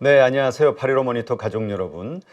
네, 안녕하세요. 8.15 모니터 가족 여러분.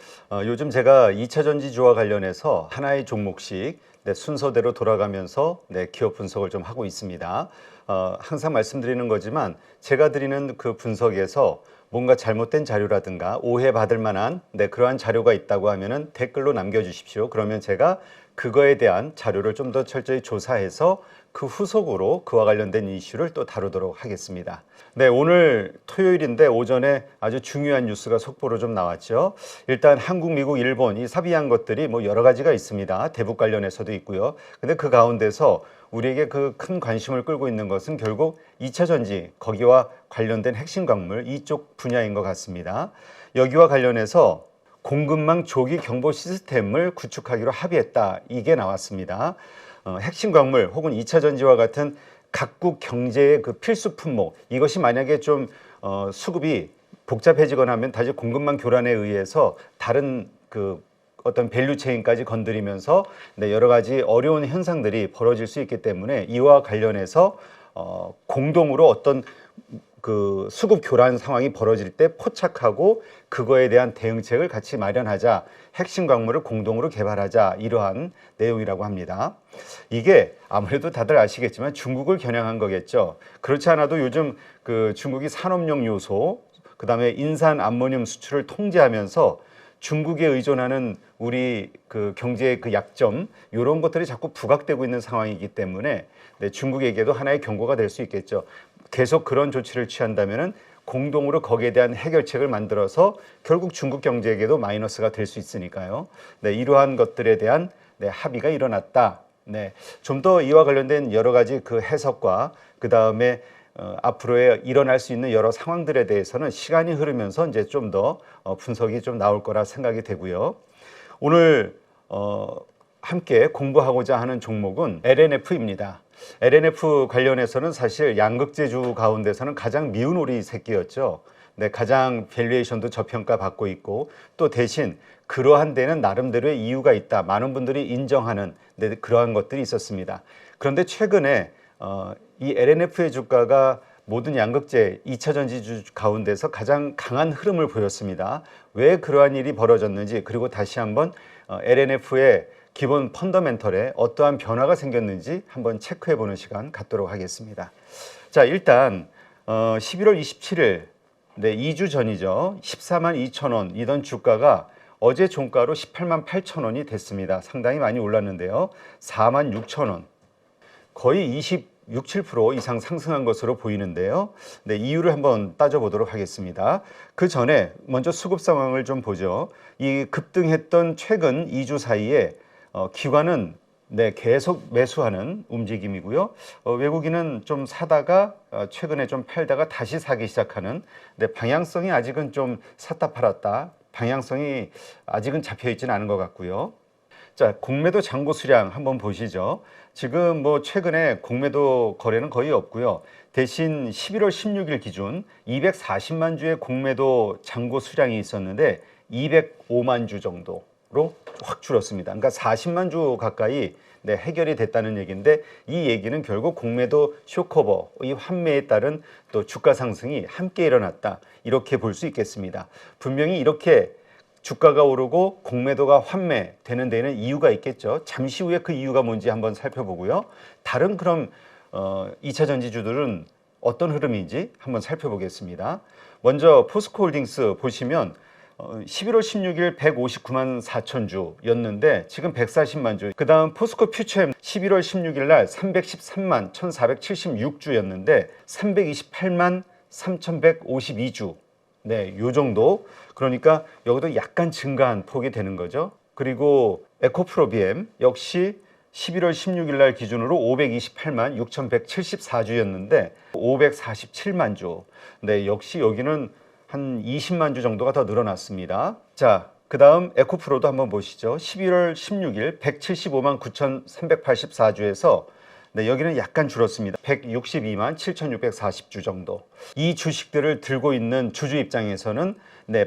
요즘 제가 2차 전지주와 관련해서 하나의 종목씩 순서대로 돌아가면서 기업 분석을 좀 하고 있습니다. 항상 말씀드리는 거지만 제가 드리는 그 분석에서 뭔가 잘못된 자료라든가 오해받을 만한 그러한 자료가 있다고 하면은 댓글로 남겨주십시오. 그러면 제가 그거에 대한 자료를 좀 더 철저히 조사해서 그 후속으로 그와 관련된 이슈를 또 다루도록 하겠습니다. 네, 오늘 토요일인데 오전에 아주 중요한 뉴스가 속보로 좀 나왔죠. 일단 한국, 미국, 일본 이 삽입한 것들이 뭐 여러 가지가 있습니다. 대북 관련해서도 있고요. 근데 그 가운데서 우리에게 그 큰 관심을 끌고 있는 것은 결국 2차 전지, 거기와 관련된 핵심 광물 이쪽 분야인 것 같습니다. 여기와 관련해서 공급망 조기 경보 시스템을 구축하기로 합의했다. 이게 나왔습니다. 핵심 광물 혹은 2차 전지와 같은 각국 경제의 그 필수 품목, 이것이 만약에 좀 수급이 복잡해지거나 하면 다시 공급망 교란에 의해서 다른 그 어떤 밸류 체인까지 건드리면서 여러 가지 어려운 현상들이 벌어질 수 있기 때문에 이와 관련해서 공동으로 어떤 그 수급 교란 상황이 벌어질 때 포착하고 그거에 대한 대응책을 같이 마련하자, 핵심 광물을 공동으로 개발하자, 이러한 내용이라고 합니다. 이게 아무래도 다들 아시겠지만 중국을 겨냥한 거겠죠. 그렇지 않아도 요즘 그 중국이 산업용 요소, 그다음에 인산 암모늄 수출을 통제하면서 중국에 의존하는 우리 그 경제의 그 약점, 이런 것들이 자꾸 부각되고 있는 상황이기 때문에 중국에게도 하나의 경고가 될 수 있겠죠. 계속 그런 조치를 취한다면은 공동으로 거기에 대한 해결책을 만들어서 결국 중국 경제에게도 마이너스가 될 수 있으니까요. 이러한 것들에 대한 합의가 일어났다. 좀 더 이와 관련된 여러 가지 그 해석과 그 다음에 앞으로의 일어날 수 있는 여러 상황들에 대해서는 시간이 흐르면서 이제 좀 더 분석이 좀 나올 거라 생각이 되고요. 오늘 함께 공부하고자 하는 종목은 LNF입니다. LNF 관련해서는 사실 양극재주 가운데서는 가장 미운 오리 새끼였죠. 가장 밸류에이션도 저평가 받고 있고 또 대신 그러한 데는 나름대로의 이유가 있다. 많은 분들이 인정하는 그러한 것들이 있었습니다. 그런데 최근에 이 LNF의 주가가 모든 양극재 2차 전지주 가운데서 가장 강한 흐름을 보였습니다. 왜 그러한 일이 벌어졌는지, 그리고 다시 한번 LNF의 기본 펀더멘털에 어떠한 변화가 생겼는지 한번 체크해보는 시간 갖도록 하겠습니다. 자, 일단 11월 27일 2주 전이죠. 14만 2천 원이던 주가가 어제 종가로 18만 8천 원이 됐습니다. 상당히 많이 올랐는데요. 4만 6천 원, 거의 26, 7% 이상 상승한 것으로 보이는데요. 이유를 한번 따져보도록 하겠습니다. 그 전에 먼저 수급 상황을 좀 보죠. 이 급등했던 최근 2주 사이에 기관은 계속 매수하는 움직임이고요. 외국인은 좀 사다가 최근에 좀 팔다가 다시 사기 시작하는, 방향성이 아직은 좀 샀다 팔았다, 방향성이 아직은 잡혀 있지는 않은 것 같고요. 자, 공매도 잔고 수량 한번 보시죠. 지금 뭐 최근에 공매도 거래는 거의 없고요. 대신 11월 16일 기준 240만 주의 공매도 잔고 수량이 있었는데 205만 주 정도로 확 줄었습니다. 그러니까 40만 주 가까이 해결이 됐다는 얘기인데, 이 얘기는 결국 공매도 쇼커버, 이 환매에 따른 또 주가 상승이 함께 일어났다, 이렇게 볼 수 있겠습니다. 분명히 이렇게 주가가 오르고 공매도가 환매되는 데는 이유가 있겠죠. 잠시 후에 그 이유가 뭔지 한번 살펴보고요. 다른 그럼 2차 전지주들은 어떤 흐름인지 한번 살펴보겠습니다. 먼저 포스코홀딩스 보시면 11월 16일 159만 4천 주였는데 지금 140만 주. 그 다음 포스코 퓨처엠 11월 16일 날 313만 1476주였는데 328만 3152주. 요 정도. 그러니까 여기도 약간 증가한 폭이 되는 거죠. 그리고 에코프로비엠 역시 11월 16일 날 기준으로 528만 6174주였는데 547만 주. 역시 여기는 한 20만 주 정도가 더 늘어났습니다. 자, 그 다음 에코프로도 한번 보시죠. 11월 16일 175만 9,384주에서 여기는 약간 줄었습니다. 162만 7,640주 정도. 이 주식들을 들고 있는 주주 입장에서는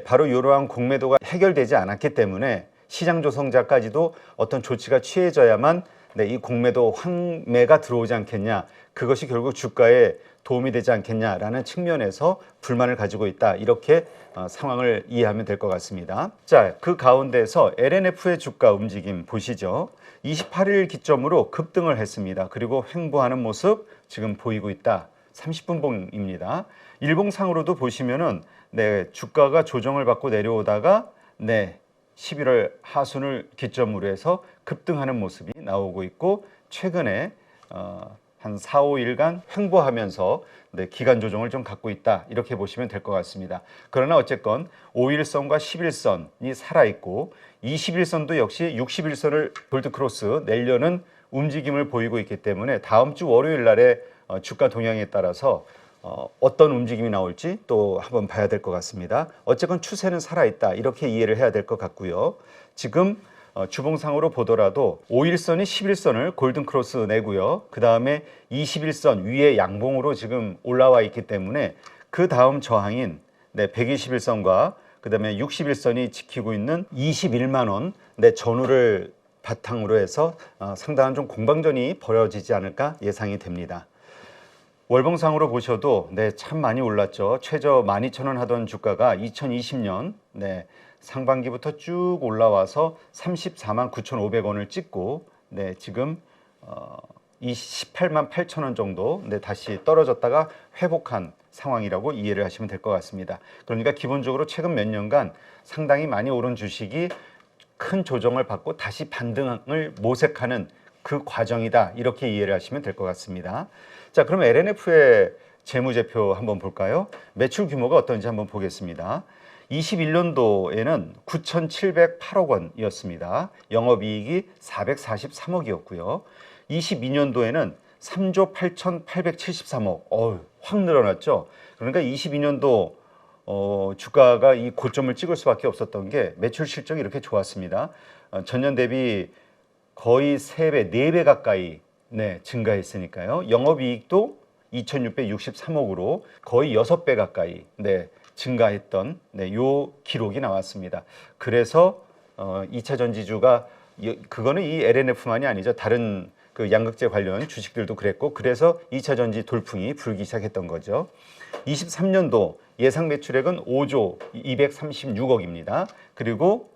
바로 이러한 공매도가 해결되지 않았기 때문에 시장 조성자까지도 어떤 조치가 취해져야만 네, 이 공매도 환매가 들어오지 않겠냐, 그것이 결국 주가에 도움이 되지 않겠냐라는 측면에서 불만을 가지고 있다. 이렇게 상황을 이해하면 될 것 같습니다. 자, 그 가운데서 LNF의 주가 움직임 보시죠. 28일 기점으로 급등을 했습니다. 그리고 횡보하는 모습 지금 보이고 있다. 30분 봉입니다. 일봉상으로도 보시면은 네, 주가가 조정을 받고 내려오다가 네, 11월 하순을 기점으로 해서 급등하는 모습이 나오고 있고, 최근에 한 4, 5일간 횡보하면서 네, 기간 조정을 좀 갖고 있다. 이렇게 보시면 될 것 같습니다. 그러나 어쨌건 5일선과 11선이 살아있고 21선도 역시 60일선을 골드크로스 내려는 움직임을 보이고 있기 때문에 다음 주 월요일 날에 주가 동향에 따라서 어떤 움직임이 나올지 또 한번 봐야 될 것 같습니다. 어쨌건 추세는 살아있다. 이렇게 이해를 해야 될 것 같고요. 지금 주봉상으로 보더라도 5일선이 11선을 골든크로스 내고요. 그 다음에 21선 위에 양봉으로 지금 올라와 있기 때문에 그 다음 저항인 네, 121선과 그 다음에 61선이 지키고 있는 21만 원 네, 전후를 바탕으로 해서 상당한 좀 공방전이 벌어지지 않을까 예상이 됩니다. 월봉상으로 보셔도 네, 참 많이 올랐죠. 최저 12,000원 하던 주가가 2020년 네, 상반기부터 쭉 올라와서 34만 9,500원을 찍고 네, 지금 18만 8천원 정도 네, 다시 떨어졌다가 회복한 상황이라고 이해를 하시면 될 것 같습니다. 그러니까 기본적으로 최근 몇 년간 상당히 많이 오른 주식이 큰 조정을 받고 다시 반등을 모색하는 그 과정이다. 이렇게 이해를 하시면 될 것 같습니다. 자, 그럼 LNF의 재무제표 한번 볼까요? 매출 규모가 어떤지 한번 보겠습니다. 21년도에는 9,708억 원이었습니다. 영업이익이 443억이었고요. 22년도에는 3조 8,873억. 확 늘어났죠. 그러니까 22년도 주가가 이 고점을 찍을 수밖에 없었던 게 매출 실적이 이렇게 좋았습니다. 전년 대비 거의 3배, 4배 가까이 네, 증가했으니까요. 영업이익도 2,663억으로 거의 6배 가까이 네, 증가했던 네, 요 기록이 나왔습니다. 그래서 2차 전지주가 그거는 이 LNF만이 아니죠. 다른 그 양극재 관련 주식들도 그랬고, 그래서 2차 전지 돌풍이 불기 시작했던 거죠. 23년도 예상 매출액은 5조 236억입니다. 그리고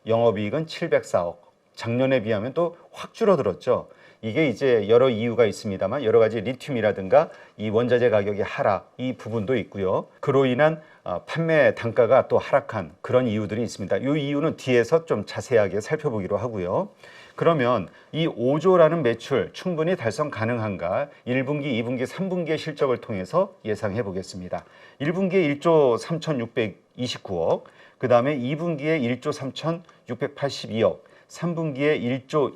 영업이익은 704억. 작년에 비하면 또 확 줄어들었죠. 이게 이제 여러 이유가 있습니다만 여러 가지 리튬이라든가 이 원자재 가격의 하락 이 부분도 있고요. 그로 인한 판매 단가가 또 하락한 그런 이유들이 있습니다. 이 이유는 뒤에서 좀 자세하게 살펴보기로 하고요. 그러면 이 5조라는 매출 충분히 달성 가능한가? 1분기, 2분기, 3분기의 실적을 통해서 예상해 보겠습니다. 1분기에 1조 3,629억, 그 다음에 2분기에 1조 3,682억, 3분기에 1조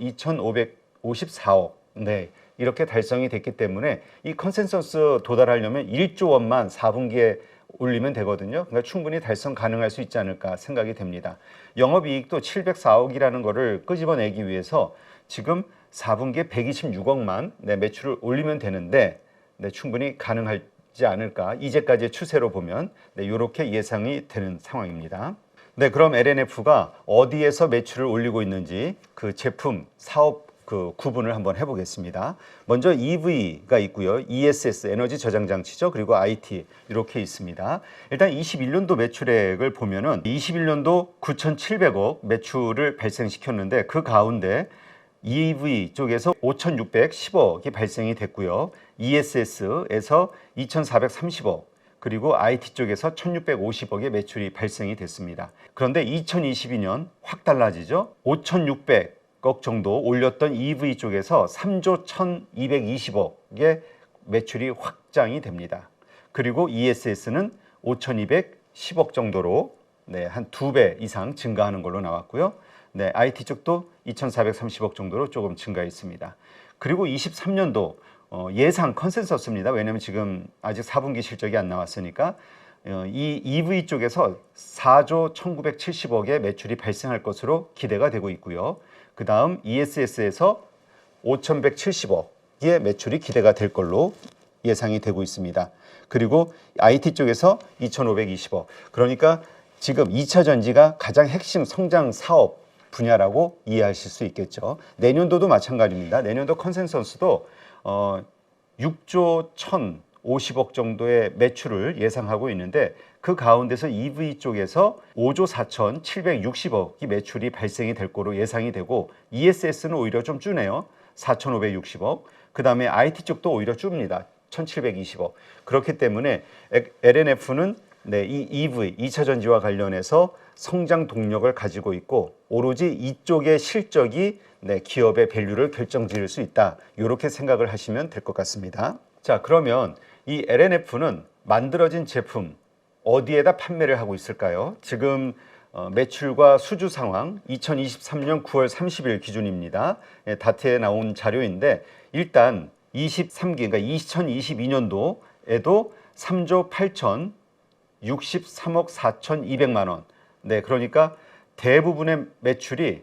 2,554억. 네, 이렇게 달성이 됐기 때문에 이 컨센서스 도달하려면 1조 원만 4분기에 올리면 되거든요. 그러니까 충분히 달성 가능할 수 있지 않을까 생각이 됩니다. 영업이익도 704억이라는 거를 끄집어내기 위해서 지금 4분기에 126억만 네, 매출을 올리면 되는데 네, 충분히 가능하지 않을까. 이제까지의 추세로 보면 네, 이렇게 예상이 되는 상황입니다. 네, 그럼 LNF가 어디에서 매출을 올리고 있는지 그 제품, 사업 그 구분을 한번 해보겠습니다. 먼저 EV가 있고요. ESS, 에너지 저장 장치죠. 그리고 IT 이렇게 있습니다. 일단 21년도 매출액을 보면은 21년도 9,700억 매출을 발생시켰는데 그 가운데 EV 쪽에서 5,610억이 발생이 됐고요. ESS에서 2,430억, 그리고 IT 쪽에서 1,650억의 매출이 발생이 됐습니다. 그런데 2022년 확 달라지죠. 5,600억 정도 올렸던 EV 쪽에서 3조 1,220억의 매출이 확장이 됩니다. 그리고 ESS는 5,210억 정도로 네, 한 2배 이상 증가하는 걸로 나왔고요. 네, IT 쪽도 2,430억 정도로 조금 증가했습니다. 그리고 23년도 예상 컨센서스입니다. 왜냐하면 지금 아직 4분기 실적이 안 나왔으니까 이 EV 쪽에서 4조 1,970억의 매출이 발생할 것으로 기대가 되고 있고요. 그 다음 ESS에서 5,170억의 매출이 기대가 될 걸로 예상이 되고 있습니다. 그리고 IT 쪽에서 2,520억. 그러니까 지금 2차 전지가 가장 핵심 성장 사업 분야라고 이해하실 수 있겠죠. 내년도도 마찬가지입니다. 내년도 컨센서스도 6조 1,050억 정도의 매출을 예상하고 있는데 그 가운데서 EV 쪽에서 5조 4,760억이 매출이 발생이 될 거로 예상이 되고 ESS는 오히려 좀 주네요. 4,560억. 그 다음에 IT 쪽도 오히려 줍니다. 1,720억. 그렇기 때문에 LNF는 이 EV, 2차 전지와 관련해서 성장 동력을 가지고 있고 오로지 이쪽의 실적이 기업의 밸류를 결정지을 수 있다. 이렇게 생각을 하시면 될 것 같습니다. 자, 그러면 이 LNF는 만들어진 제품 어디에다 판매를 하고 있을까요? 지금 매출과 수주 상황 2023년 9월 30일 기준입니다. 다트에 나온 자료인데 일단 23기, 그러니까 2022년도에도 3조 8,063억 4,200만 원. 네, 그러니까 대부분의 매출이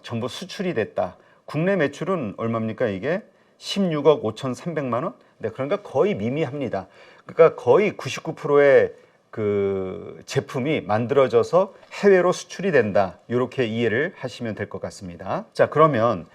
전부 수출이 됐다. 국내 매출은 얼마입니까 이게? 16억 5,300만 원? 네, 그러니까 거의 미미합니다. 그러니까 거의 99%의 그 제품이 만들어져서 해외로 수출이 된다. 이렇게 이해를 하시면 될 것 같습니다. 자, 그러면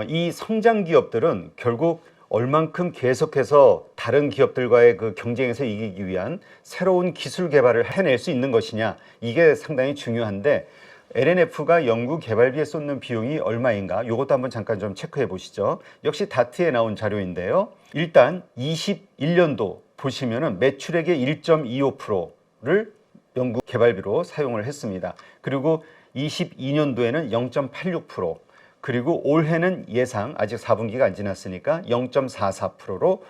이 성장 기업들은 결국 얼만큼 계속해서 다른 기업들과의 그 경쟁에서 이기기 위한 새로운 기술 개발을 해낼 수 있는 것이냐, 이게 상당히 중요한데 LNF가 연구 개발비에 쏟는 비용이 얼마인가, 이것도 한번 잠깐 좀 체크해 보시죠. 역시 다트에 나온 자료인데요. 일단 21년도 보시면은 매출액의 1.25%를 연구 개발비로 사용을 했습니다. 그리고 22년도에는 0.86%, 그리고 올해는 예상 아직 4분기가 안 지났으니까 0.44%로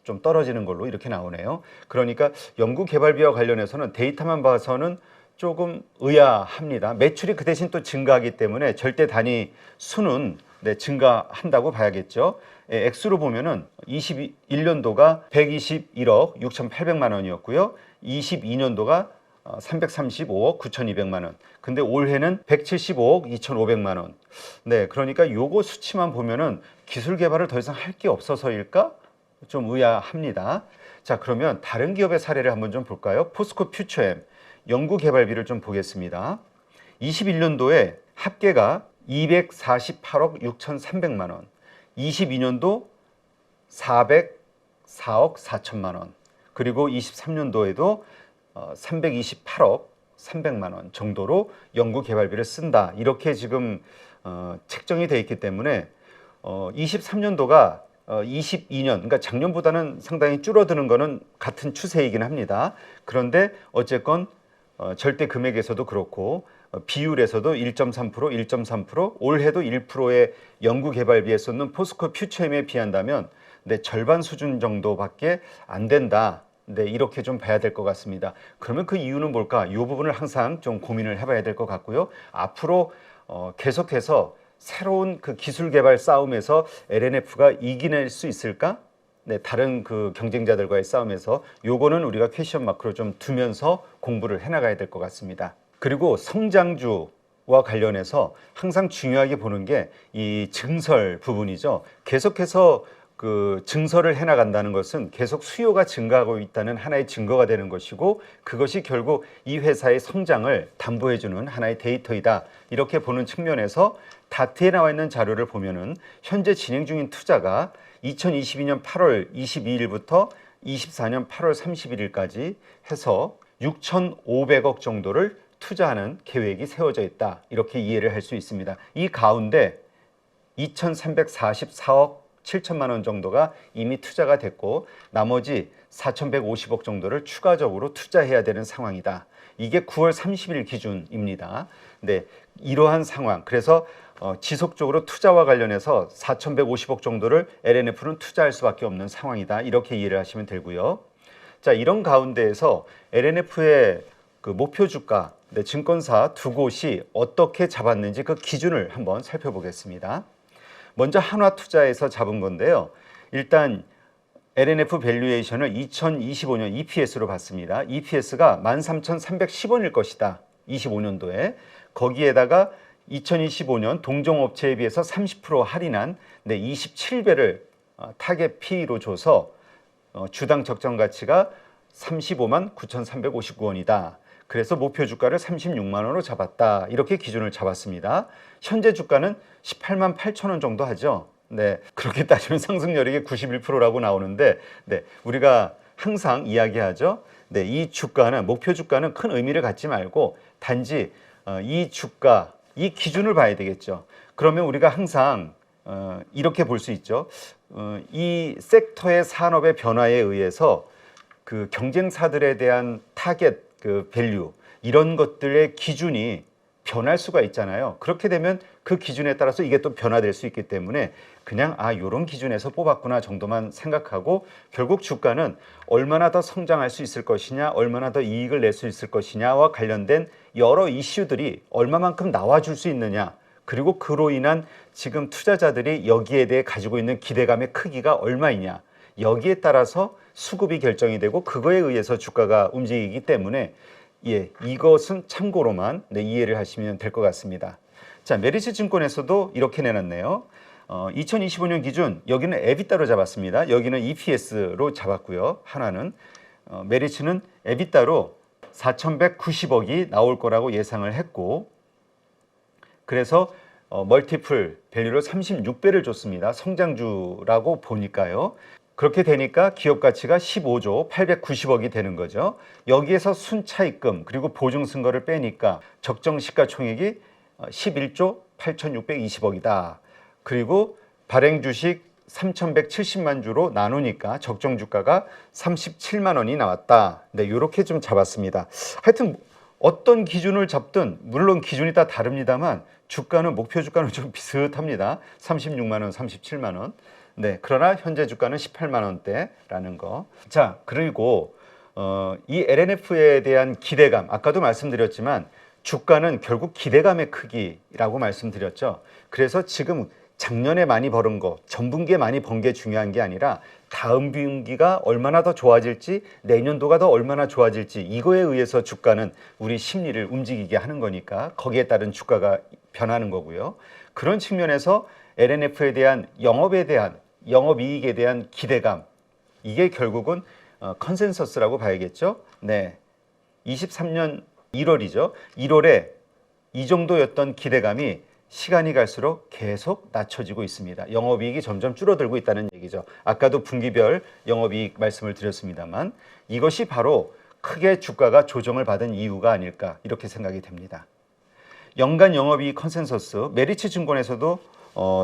좀 떨어지는 걸로 이렇게 나오네요. 그러니까 연구 개발비와 관련해서는 데이터만 봐서는 조금 의아합니다. 매출이 그 대신 또 증가하기 때문에 절대 단위 수는 증가한다고 봐야겠죠. 액수로 보면은 21년도가 121억 6,800만 원이었고요. 22년도가 335억 9,200만 원. 근데 올해는 175억 2,500만 원. 네, 그러니까 요거 수치만 보면은 기술 개발을 더 이상 할 게 없어서일까? 좀 의아합니다. 자, 그러면 다른 기업의 사례를 한번 좀 볼까요? 포스코 퓨처엠 연구 개발비를 좀 보겠습니다. 21년도에 합계가 248억 6,300만 원. 22년도 404억 4천만 원. 그리고 23년도에도 328억 300만 원 정도로 연구 개발비를 쓴다. 이렇게 지금 책정이 되어 있기 때문에 23년도가 22년, 그러니까 작년보다는 상당히 줄어드는 것은 같은 추세이긴 합니다. 그런데 어쨌건 절대 금액에서도 그렇고 비율에서도 1.3%, 1.3%, 올해도 1%의 연구 개발비에 쏟는 포스코 퓨처엠에 비한다면 절반 수준 정도밖에 안 된다. 네, 이렇게 좀 봐야 될 것 같습니다. 그러면 그 이유는 뭘까? 이 부분을 항상 좀 고민을 해봐야 될 것 같고요. 앞으로 계속해서 새로운 그 기술 개발 싸움에서 LNF가 이겨낼 수 있을까? 네, 다른 그 경쟁자들과의 싸움에서 요거는 우리가 퀘스천 마크로 좀 두면서 공부를 해나가야 될 것 같습니다. 그리고 성장주와 관련해서 항상 중요하게 보는 게 이 증설 부분이죠. 계속해서 그 증설을 해나간다는 것은 계속 수요가 증가하고 있다는 하나의 증거가 되는 것이고 그것이 결국 이 회사의 성장을 담보해주는 하나의 데이터이다. 이렇게 보는 측면에서 다트에 나와 있는 자료를 보면은 현재 진행 중인 투자가 2022년 8월 22일부터 24년 8월 31일까지 해서 6,500억 정도를 투자하는 계획이 세워져 있다. 이렇게 이해를 할 수 있습니다. 이 가운데 2,344억 7천만 원 정도가 이미 투자가 됐고 나머지 4,150억 정도를 추가적으로 투자해야 되는 상황이다. 이게 9월 30일 기준입니다. 네, 이러한 상황. 그래서 지속적으로 투자와 관련해서 4,150억 정도를 LNF는 투자할 수밖에 없는 상황이다. 이렇게 이해를 하시면 되고요. 자, 이런 가운데에서 LNF의 그 목표 주가, 증권사 두 곳이 어떻게 잡았는지 그 기준을 한번 살펴보겠습니다. 먼저 한화투자에서 잡은 건데요. 일단 LNF 밸류에이션을 2025년 EPS로 봤습니다. EPS가 13,310원일 것이다. 25년도에. 거기에다가 2025년 동종업체에 비해서 30% 할인한 27배를 타겟 P로 줘서 주당 적정 가치가 35만 9,359원이다. 그래서 목표 주가를 36만 원으로 잡았다. 이렇게 기준을 잡았습니다. 현재 주가는 18만 8천 원 정도 하죠. 네, 그렇게 따지면 상승률이 91%라고 나오는데, 네, 우리가 항상 이야기하죠. 네, 이 주가는 목표 주가는 큰 의미를 갖지 말고 단지 이 주가, 이 기준을 봐야 되겠죠. 그러면 우리가 항상 이렇게 볼 수 있죠. 이 섹터의 산업의 변화에 의해서 그 경쟁사들에 대한 타겟, 그 밸류 이런 것들의 기준이 변할 수가 있잖아요. 그렇게 되면 그 기준에 따라서 이게 또 변화될 수 있기 때문에 그냥 요런 기준에서 뽑았구나 정도만 생각하고 결국 주가는 얼마나 더 성장할 수 있을 것이냐, 얼마나 더 이익을 낼 수 있을 것이냐와 관련된 여러 이슈들이 얼마만큼 나와줄 수 있느냐, 그리고 그로 인한 지금 투자자들이 여기에 대해 가지고 있는 기대감의 크기가 얼마이냐, 여기에 따라서 수급이 결정이 되고 그거에 의해서 주가가 움직이기 때문에 이것은 참고로만 이해를 하시면 될 것 같습니다. 자, 메리츠 증권에서도 이렇게 내놨네요. 2025년 기준 여기는 에비타로 잡았습니다. 여기는 EPS로 잡았고요. 하나는 메리츠는 에비타로 4,190억이 나올 거라고 예상을 했고, 그래서 멀티플 밸류로 36배를 줬습니다. 성장주라고 보니까요. 그렇게 되니까 기업 가치가 15조 890억이 되는 거죠. 여기에서 순차입금 그리고 보증승거를 빼니까 적정 시가총액이 11조 8,620억이다. 그리고 발행 주식 3,170만 주로 나누니까 적정 주가가 37만 원이 나왔다. 네, 이렇게 좀 잡았습니다. 하여튼 어떤 기준을 잡든 물론 기준이 다 다릅니다만 주가는 목표 주가는 좀 비슷합니다. 36만 원, 37만 원. 네, 그러나 현재 주가는 18만 원대라는 거. 자, 그리고 이 LNF에 대한 기대감, 아까도 말씀드렸지만 주가는 결국 기대감의 크기라고 말씀드렸죠. 그래서 지금 작년에 많이 벌은 거, 전분기에 많이 번 게 중요한 게 아니라 다음 분기가 얼마나 더 좋아질지, 내년도가 더 얼마나 좋아질지, 이거에 의해서 주가는 우리 심리를 움직이게 하는 거니까 거기에 따른 주가가 변하는 거고요. 그런 측면에서 LNF에 대한 영업이익에 대한 기대감, 이게 결국은 컨센서스라고 봐야겠죠. 네, 23년 1월이죠. 1월에 이 정도였던 기대감이 시간이 갈수록 계속 낮춰지고 있습니다. 영업이익이 점점 줄어들고 있다는 얘기죠. 아까도 분기별 영업이익 말씀을 드렸습니다만 이것이 바로 크게 주가가 조정을 받은 이유가 아닐까 이렇게 생각이 됩니다. 연간 영업이익 컨센서스, 메리츠 증권에서도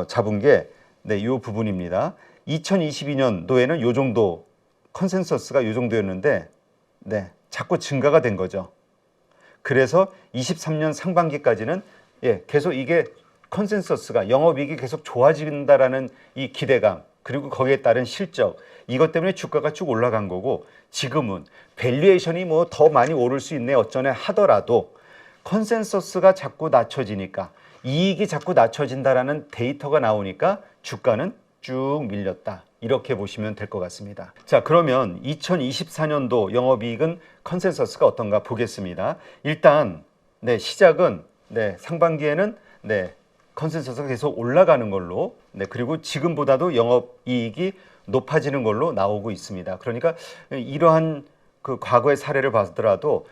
잡은 게 이 부분입니다. 2022년도에는 이 정도 컨센서스가 이 정도였는데 자꾸 증가가 된 거죠. 그래서 23년 상반기까지는 계속 이게 컨센서스가 영업이익이 계속 좋아진다라는 이 기대감 그리고 거기에 따른 실적 이것 때문에 주가가 쭉 올라간 거고 지금은 밸류에이션이 뭐 더 많이 오를 수 있네 어쩌네 하더라도 컨센서스가 자꾸 낮춰지니까 이익이 자꾸 낮춰진다라는 데이터가 나오니까 주가는 쭉 밀렸다. 이렇게 보시면 될 것 같습니다. 자, 그러면 2024년도 영업이익은 컨센서스가 어떤가 보겠습니다. 일단 시작은 상반기에는 컨센서스가 계속 올라가는 걸로 그리고 지금보다도 영업이익이 높아지는 걸로 나오고 있습니다. 그러니까 이러한 그 과거의 사례를 봐더라도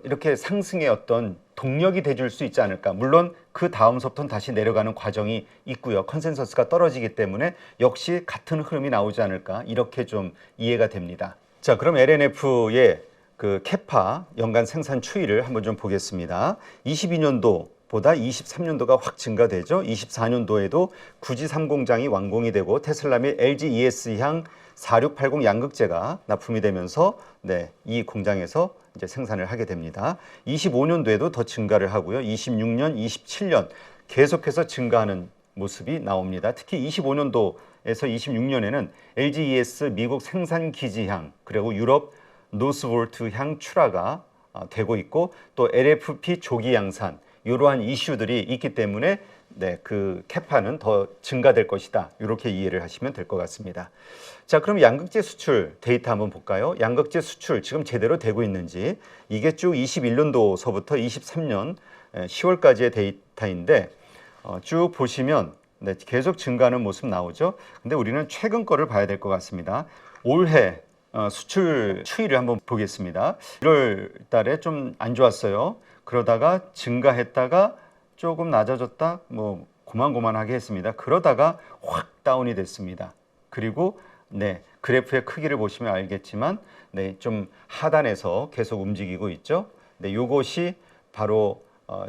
이렇게 상승의 어떤 동력이 돼줄 수 있지 않을까. 물론 그 다음서부터는 다시 내려가는 과정이 있고요. 컨센서스가 떨어지기 때문에 역시 같은 흐름이 나오지 않을까. 이렇게 좀 이해가 됩니다. 자, 그럼 LNF의 그 캐파 연간 생산 추이를 한번 좀 보겠습니다. 22년도보다 23년도가 확 증가되죠. 24년도에도 구지 3공장이 완공이 되고 테슬라 및 LG ES향 4680 양극재가 납품이 되면서 이 공장에서 이제 생산을 하게 됩니다. 25년도에도 더 증가를 하고요. 26년, 27년 계속해서 증가하는 모습이 나옵니다. 특히 25년도에서 26년에는 LG ES 미국 생산 기지향 그리고 유럽 노스볼트향 출하가 되고 있고 또 LFP 조기 양산 이러한 이슈들이 있기 때문에 그 캐파는 더 증가될 것이다. 이렇게 이해를 하시면 될 것 같습니다. 자, 그럼 양극재 수출 데이터 한번 볼까요? 양극재 수출 지금 제대로 되고 있는지 이게 쭉 21년도서부터 23년 10월까지의 데이터인데 쭉 보시면 계속 증가하는 모습 나오죠. 근데 우리는 최근 거를 봐야 될 것 같습니다. 올해 수출 추이를 한번 보겠습니다. 1월 달에 좀 안 좋았어요. 그러다가 증가했다가 조금 낮아졌다, 뭐 고만고만하게 했습니다. 그러다가 확 다운이 됐습니다. 그리고 그래프의 크기를 보시면 알겠지만 좀 하단에서 계속 움직이고 있죠. 요것이 바로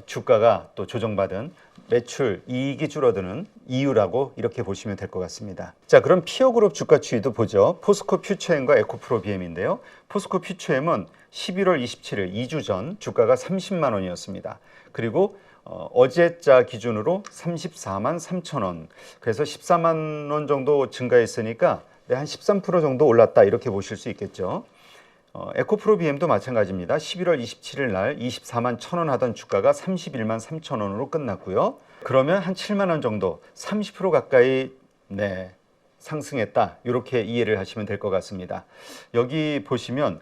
주가가 또 조정받은 매출 이익이 줄어드는 이유라고 이렇게 보시면 될 것 같습니다. 자, 그럼 피어그룹 주가 추이도 보죠. 포스코 퓨처엠과 에코프로 BM인데요. 포스코 퓨처엠은 11월 27일 2주 전 주가가 30만 원이었습니다. 그리고 어제자 기준으로 34만 3천 원. 그래서 14만 원 정도 증가했으니까 한 13% 정도 올랐다 이렇게 보실 수 있겠죠. 에코프로 BM도 마찬가지입니다. 11월 27일 날 24만 1천 원 하던 주가가 31만 3천 원으로 끝났고요. 그러면 한 7만 원 정도, 30% 가까이 상승했다. 이렇게 이해를 하시면 될 것 같습니다. 여기 보시면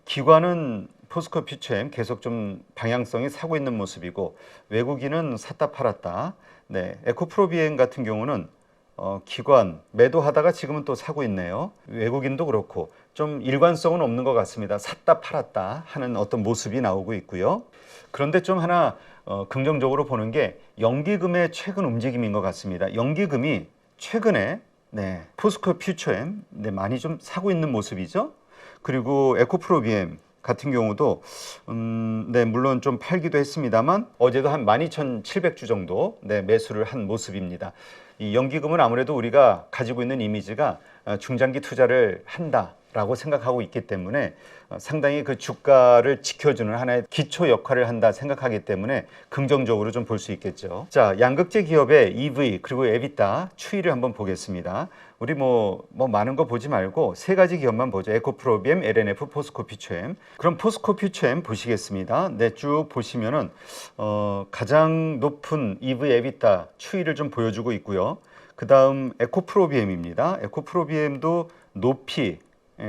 기관은 포스코 퓨처엠 계속 좀 방향성이 사고 있는 모습이고 외국인은 샀다 팔았다. 에코프로 BM 같은 경우는 기관 매도하다가 지금은 또 사고 있네요. 외국인도 그렇고 좀 일관성은 없는 것 같습니다. 샀다 팔았다 하는 어떤 모습이 나오고 있고요. 그런데 좀 하나 긍정적으로 보는 게 연기금의 최근 움직임인 것 같습니다. 연기금이 최근에 포스코 퓨처엠 많이 좀 사고 있는 모습이죠. 그리고 에코프로 BM 같은 경우도 물론 좀 팔기도 했습니다만 어제도 한 12,700주 정도 매수를 한 모습입니다. 이 연기금은 아무래도 우리가 가지고 있는 이미지가 중장기 투자를 한다라고 생각하고 있기 때문에 상당히 그 주가를 지켜주는 하나의 기초 역할을 한다 생각하기 때문에 긍정적으로 좀 볼 수 있겠죠. 자, 양극재 기업의 EV 그리고 에비타 추이를 한번 보겠습니다. 우리 뭐 많은 거 보지 말고 세 가지 기업만 보죠. 에코프로 BM, LNF, 포스코 퓨처엠. 그럼 포스코 퓨처엠 보시겠습니다. 쭉 보시면은 가장 높은 EV 에비타 추이를 좀 보여주고 있고요. 그 다음 에코프로 BM입니다. 에코프로 BM도 높이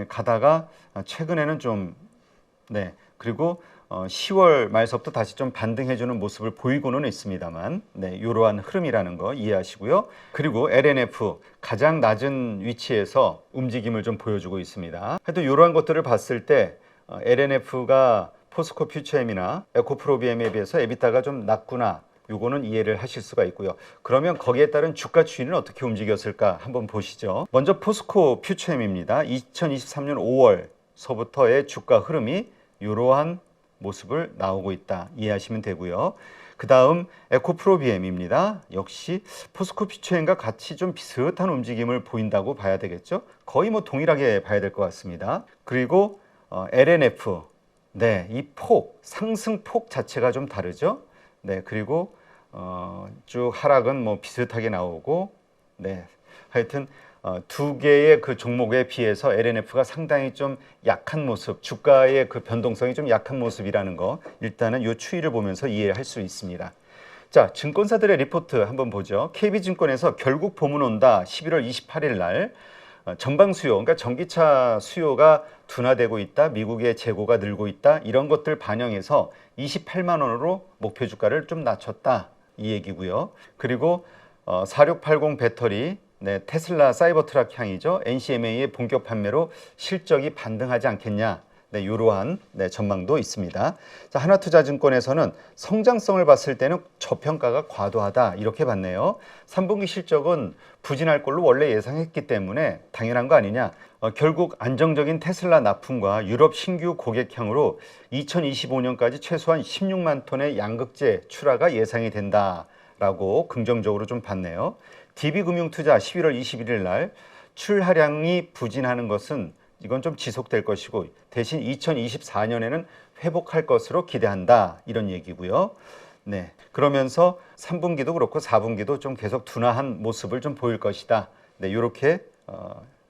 가다가 최근에는 좀 그리고 10월 말서부터 다시 좀 반등해주는 모습을 보이고는 있습니다만 이러한 흐름이라는 거 이해하시고요. 그리고 LNF 가장 낮은 위치에서 움직임을 좀 보여주고 있습니다. 하여튼 이러한 것들을 봤을 때 LNF가 포스코 퓨처엠이나 에코프로 BM에 비해서 에비타가 좀 낮구나. 요거는 이해를 하실 수가 있고요. 그러면 거기에 따른 주가 추이는 어떻게 움직였을까 한번 보시죠. 먼저 포스코 퓨처엠입니다. 2023년 5월서부터의 주가 흐름이 이러한 모습을 나오고 있다 이해하시면 되고요. 그 다음 에코프로 BM입니다. 역시 포스코 퓨처엠과 같이 좀 비슷한 움직임을 보인다고 봐야 되겠죠. 거의 뭐 동일하게 봐야 될 것 같습니다. 그리고 LNF 이 상승폭 자체가 좀 다르죠. 그리고 쭉 하락은 뭐 비슷하게 나오고 하여튼 두 개의 그 종목에 비해서 LNF가 상당히 좀 약한 모습, 주가의 그 변동성이 좀 약한 모습이라는 거 일단은 이 추이를 보면서 이해할 수 있습니다. 자, 증권사들의 리포트 한번 보죠. KB증권에서 결국 봄은 온다 11월 28일 날 전방 수요, 그러니까 전기차 수요가 둔화되고 있다, 미국의 재고가 늘고 있다 이런 것들 반영해서 28만 원으로 목표 주가를 좀 낮췄다 이 얘기고요. 그리고 4680 배터리 테슬라 사이버트럭 향이죠. NCMA의 본격 판매로 실적이 반등하지 않겠냐. 이러한 전망도 있습니다. 자, 하나투자증권에서는 성장성을 봤을 때는 저평가가 과도하다 이렇게 봤네요. 3분기 실적은 부진할 걸로 원래 예상했기 때문에 당연한 거 아니냐. 결국 안정적인 테슬라 납품과 유럽 신규 고객향으로 2025년까지 최소한 16만 톤의 양극재 출하가 예상이 된다라고 긍정적으로 좀 봤네요. DB금융투자 11월 21일 날 출하량이 부진하는 것은 이건 좀 지속될 것이고 대신 2024년에는 회복할 것으로 기대한다 이런 얘기고요. 그러면서 3분기도 그렇고 4분기도 좀 계속 둔화한 모습을 좀 보일 것이다. 이렇게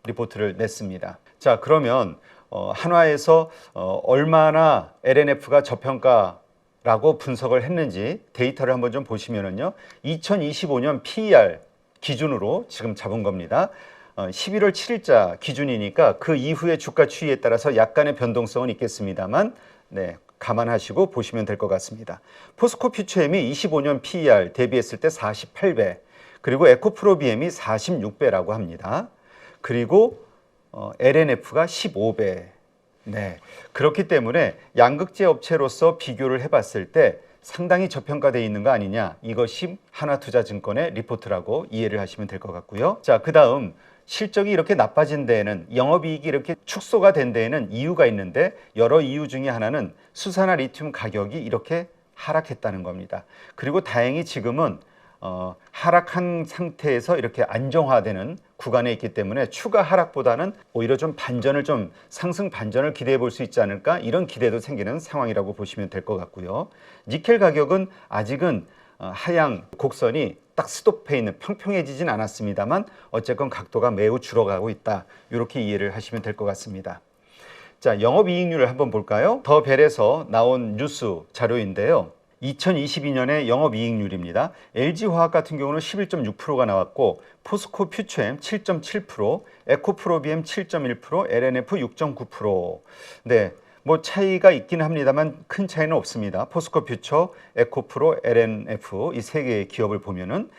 리포트를 냈습니다. 자, 그러면 한화에서 얼마나 LNF가 저평가라고 분석을 했는지 데이터를 한번 좀 보시면은요. 2025년 PER 기준으로 지금 잡은 겁니다. 11월 7일자 기준이니까 그 이후의 주가 추이에 따라서 약간의 변동성은 있겠습니다만 감안하시고 보시면 될 것 같습니다. 포스코 퓨처엠이 25년 PER 대비했을 때 48배, 그리고 에코프로 BM이 46배라고 합니다. 그리고 LNF가 15배. 네. 그렇기 때문에 양극재 업체로서 비교를 해봤을 때 상당히 저평가되어 있는 거 아니냐. 이것이 하나투자증권의 리포트라고 이해를 하시면 될 것 같고요. 자, 그 다음 실적이 이렇게 나빠진 데에는, 영업이익이 이렇게 축소가 된 데에는 이유가 있는데, 여러 이유 중에 하나는 수산화 리튬 가격이 이렇게 하락했다는 겁니다. 그리고 다행히 지금은 하락한 상태에서 이렇게 안정화되는 구간에 있기 때문에 추가 하락보다는 오히려 좀 반전을, 좀 상승 반전을 기대해 볼 수 있지 않을까, 이런 기대도 생기는 상황이라고 보시면 될 것 같고요. 니켈 가격은 아직은 하향 곡선이 딱 스톱해 있는, 평평해지진 않았습니다만 어쨌건 각도가 매우 줄어가고 있다, 이렇게 이해를 하시면 될 것 같습니다. 자, 영업이익률을 한번 볼까요? 더 벨에서 나온 뉴스 자료인데요. 2022년의 영업이익률입니다. LG화학 같은 경우는 11.6%가 나왔고, 포스코 퓨처엠 7.7%, 에코프로비엠 7.1%, LNF 6.9%. 네, 뭐 차이가 있긴 합니다만 큰 차이는 없습니다. 포스코 퓨처, 에코프로, LNF 이 세 개의 기업을 보면은.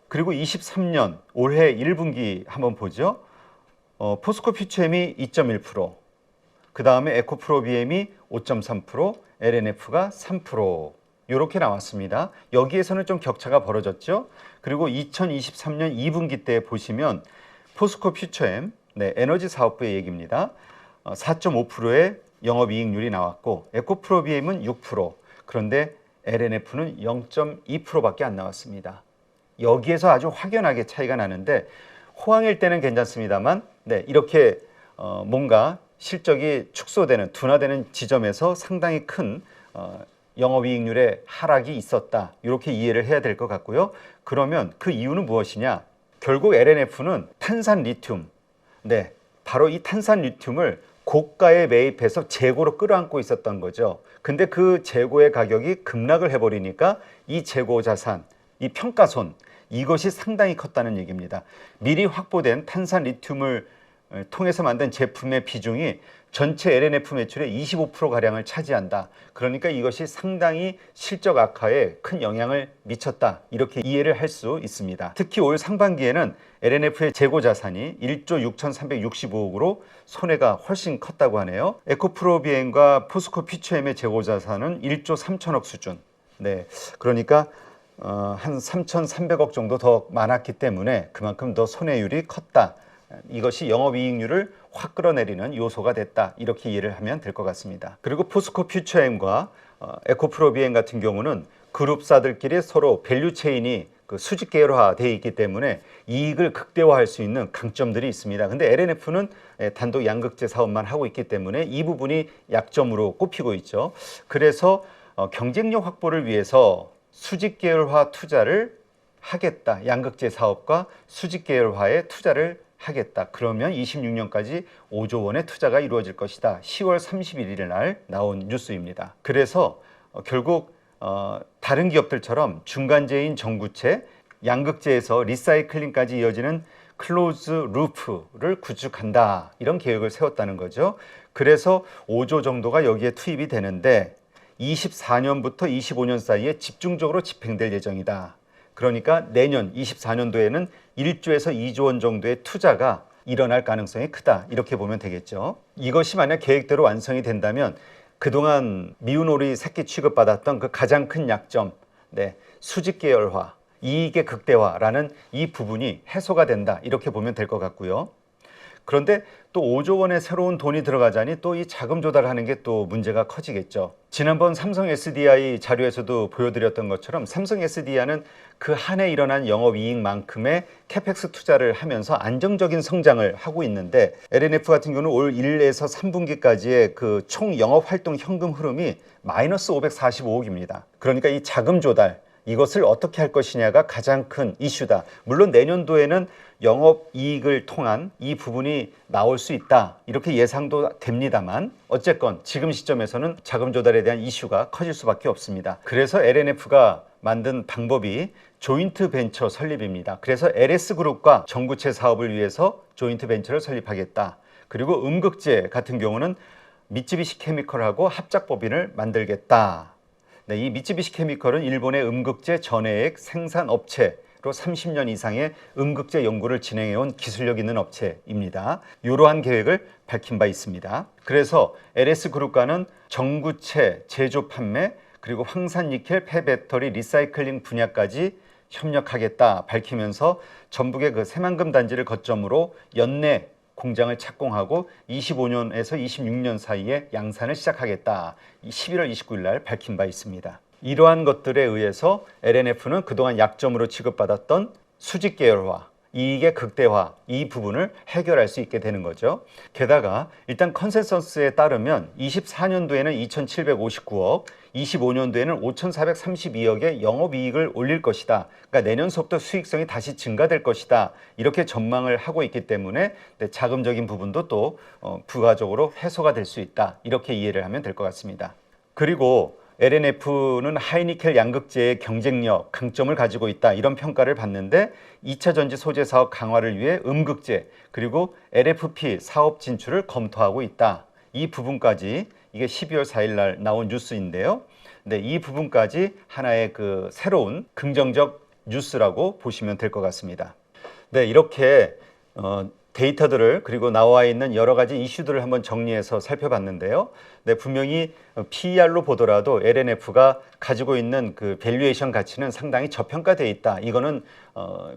그리고 23년 올해 1분기 한번 보죠. 포스코 퓨처엠이 2.1%, 그 다음에 에코프로비엠이 5.3%, LNF가 3%. 이렇게 나왔습니다. 여기에서는 좀 격차가 벌어졌죠. 그리고 2023년 2분기 때 보시면 포스코 퓨처엠, 네, 에너지 사업부의 얘기입니다. 4.5%의 영업이익률이 나왔고, 에코프로비엠은 6%, 그런데 LNF는 0.2%밖에 안 나왔습니다. 여기에서 아주 확연하게 차이가 나는데, 호황일 때는 괜찮습니다만, 네, 이렇게 뭔가 실적이 축소되는, 둔화되는 지점에서 상당히 큰 영업이익률의 하락이 있었다, 이렇게 이해를 해야 될 것 같고요. 그러면 그 이유는 무엇이냐? 결국 LNF는 탄산 리튬, 네, 바로 이 탄산 리튬을 고가에 매입해서 재고로 끌어안고 있었던 거죠. 근데 그 재고의 가격이 급락을 해버리니까 이 재고 자산, 이 평가손, 이것이 상당히 컸다는 얘기입니다. 미리 확보된 탄산 리튬을 통해서 만든 제품의 비중이 전체 LNF 매출의 25%가량을 차지한다. 그러니까 이것이 상당히 실적 악화에 큰 영향을 미쳤다, 이렇게 이해를 할 수 있습니다. 특히 올 상반기에는 LNF의 재고 자산이 1조 6,365억으로 손해가 훨씬 컸다고 하네요. 에코프로비엠과 포스코 퓨처엠의 재고 자산은 1조 3천억 수준. 네, 그러니까 한 3,300억 정도 더 많았기 때문에 그만큼 더 손해율이 컸다. 이것이 영업이익률을 확 끌어내리는 요소가 됐다, 이렇게 이해를 하면 될 것 같습니다. 그리고 포스코 퓨처엠과 에코프로비엠 같은 경우는 그룹사들끼리 서로 밸류체인이 수직 계열화되어 있기 때문에 이익을 극대화할 수 있는 강점들이 있습니다. 근데 LNF는 단독 양극재 사업만 하고 있기 때문에 이 부분이 약점으로 꼽히고 있죠. 그래서 경쟁력 확보를 위해서 수직 계열화 투자를 하겠다, 양극재 사업과 수직 계열화에 투자를 하겠다. 그러면 26년까지 5조 원의 투자가 이루어질 것이다. 10월 31일 날 나온 뉴스입니다. 그래서 결국 다른 기업들처럼 중간재인 전구체, 양극재에서 리사이클링까지 이어지는 클로즈 루프를 구축한다, 이런 계획을 세웠다는 거죠. 그래서 5조 정도가 여기에 투입이 되는데 24년부터 25년 사이에 집중적으로 집행될 예정이다. 그러니까 내년 24년도에는 1조에서 2조 원 정도의 투자가 일어날 가능성이 크다, 이렇게 보면 되겠죠. 이것이 만약 계획대로 완성이 된다면 그동안 미운 오리 새끼 취급받았던 그 가장 큰 약점, 네, 수직 계열화, 이익의 극대화라는 이 부분이 해소가 된다, 이렇게 보면 될 것 같고요. 그런데 또 5조 원의 새로운 돈이 들어가자니 또 이 자금 조달하는 게 또 문제가 커지겠죠. 지난번 삼성 SDI 자료에서도 보여드렸던 것처럼 삼성 SDI는 그 한 해 일어난 영업이익만큼의 캐펙스 투자를 하면서 안정적인 성장을 하고 있는데, LNF 같은 경우는 올 1에서 3분기까지의 그 총 영업활동 현금 흐름이 마이너스 545억입니다. 그러니까 이 자금 조달, 이것을 어떻게 할 것이냐가 가장 큰 이슈다. 물론 내년도에는 영업이익을 통한 이 부분이 나올 수 있다, 이렇게 예상도 됩니다만 어쨌건 지금 시점에서는 자금 조달에 대한 이슈가 커질 수밖에 없습니다. 그래서 LNF가 만든 방법이 조인트 벤처 설립입니다. 그래서 LS그룹과 전구체 사업을 위해서 조인트 벤처를 설립하겠다. 그리고 음극재 같은 경우는 미쯔비시 케미컬하고 합작법인을 만들겠다. 네, 이 미쯔비시 케미컬은 일본의 음극재 전해액 생산 업체 30년 이상의 음극재 연구를 진행해온 기술력 있는 업체입니다. 이러한 계획을 밝힌 바 있습니다. 그래서 LS그룹과는 전구체 제조 판매 그리고 황산니켈 폐배터리 리사이클링 분야까지 협력하겠다 밝히면서 전북의 그 새만금 단지를 거점으로 연내 공장을 착공하고 25년에서 26년 사이에 양산을 시작하겠다. 11월 29일 날 밝힌 바 있습니다. 이러한 것들에 의해서 LNF는 그동안 약점으로 취급받았던 수직 계열화, 이익의 극대화 이 부분을 해결할 수 있게 되는 거죠. 게다가 일단 컨센서스에 따르면 24년도에는 2,759억, 25년도에는 5,432억의 영업이익을 올릴 것이다. 그러니까 내년서부터 수익성이 다시 증가될 것이다. 이렇게 전망을 하고 있기 때문에 자금적인 부분도 또 부가적으로 해소가 될 수 있다. 이렇게 이해를 하면 될 것 같습니다. 그리고 LNF는 하이니켈 양극재의 경쟁력, 강점을 가지고 있다. 이런 평가를 받는데 2차 전지 소재 사업 강화를 위해 음극재 그리고 LFP 사업 진출을 검토하고 있다. 이 부분까지 이게 12월 4일 날 나온 뉴스인데요. 네, 이 부분까지 하나의 그 새로운 긍정적 뉴스라고 보시면 될 것 같습니다. 네, 이렇게 데이터들을 그리고 나와 있는 여러 가지 이슈들을 한번 정리해서 살펴봤는데요. 네, 분명히 PER로 보더라도 LNF가 가지고 있는 그 밸류에이션 가치는 상당히 저평가되어 있다. 이거는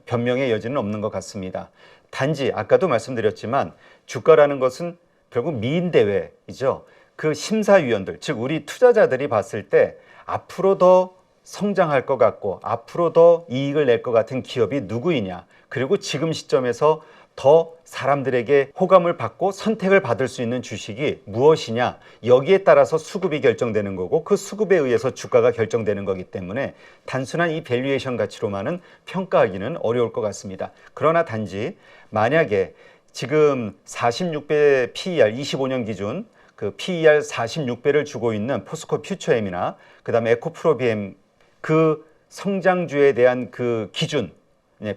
변명의 여지는 없는 것 같습니다. 단지 아까도 말씀드렸지만 주가라는 것은 결국 미인대회이죠. 그 심사위원들, 즉 우리 투자자들이 봤을 때 앞으로 더 성장할 것 같고 앞으로 더 이익을 낼 것 같은 기업이 누구이냐, 그리고 지금 시점에서 더 사람들에게 호감을 받고 선택을 받을 수 있는 주식이 무엇이냐, 여기에 따라서 수급이 결정되는 거고 그 수급에 의해서 주가가 결정되는 거기 때문에 단순한 이 밸류에이션 가치로만은 평가하기는 어려울 것 같습니다. 그러나 단지 만약에 지금 46배 PER 25년 기준 그 PER 46배를 주고 있는 포스코 퓨처엠이나 그다음에 에코프로비엠 그 성장주에 대한 그 기준,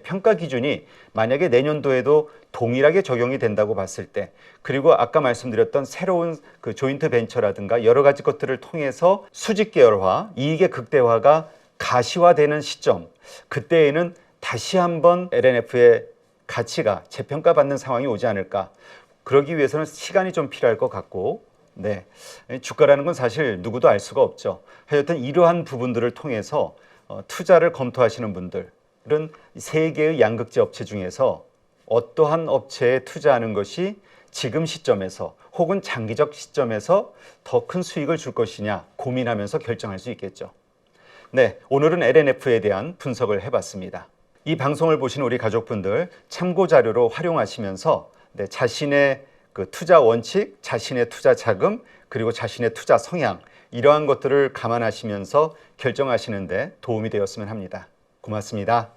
평가 기준이 만약에 내년도에도 동일하게 적용이 된다고 봤을 때, 그리고 아까 말씀드렸던 새로운 그 조인트 벤처라든가 여러 가지 것들을 통해서 수직 계열화, 이익의 극대화가 가시화되는 시점, 그때에는 다시 한번 LNF의 가치가 재평가받는 상황이 오지 않을까. 그러기 위해서는 시간이 좀 필요할 것 같고, 네, 주가라는 건 사실 누구도 알 수가 없죠. 하여튼 이러한 부분들을 통해서 투자를 검토하시는 분들은 세 개의 양극재 업체 중에서 어떠한 업체에 투자하는 것이 지금 시점에서 혹은 장기적 시점에서 더 큰 수익을 줄 것이냐 고민하면서 결정할 수 있겠죠. 네, 오늘은 LNF에 대한 분석을 해봤습니다. 이 방송을 보신 우리 가족분들 참고 자료로 활용하시면서 자신의 그 투자 원칙, 자신의 투자 자금, 그리고 자신의 투자 성향, 이러한 것들을 감안하시면서 결정하시는 데 도움이 되었으면 합니다. 고맙습니다.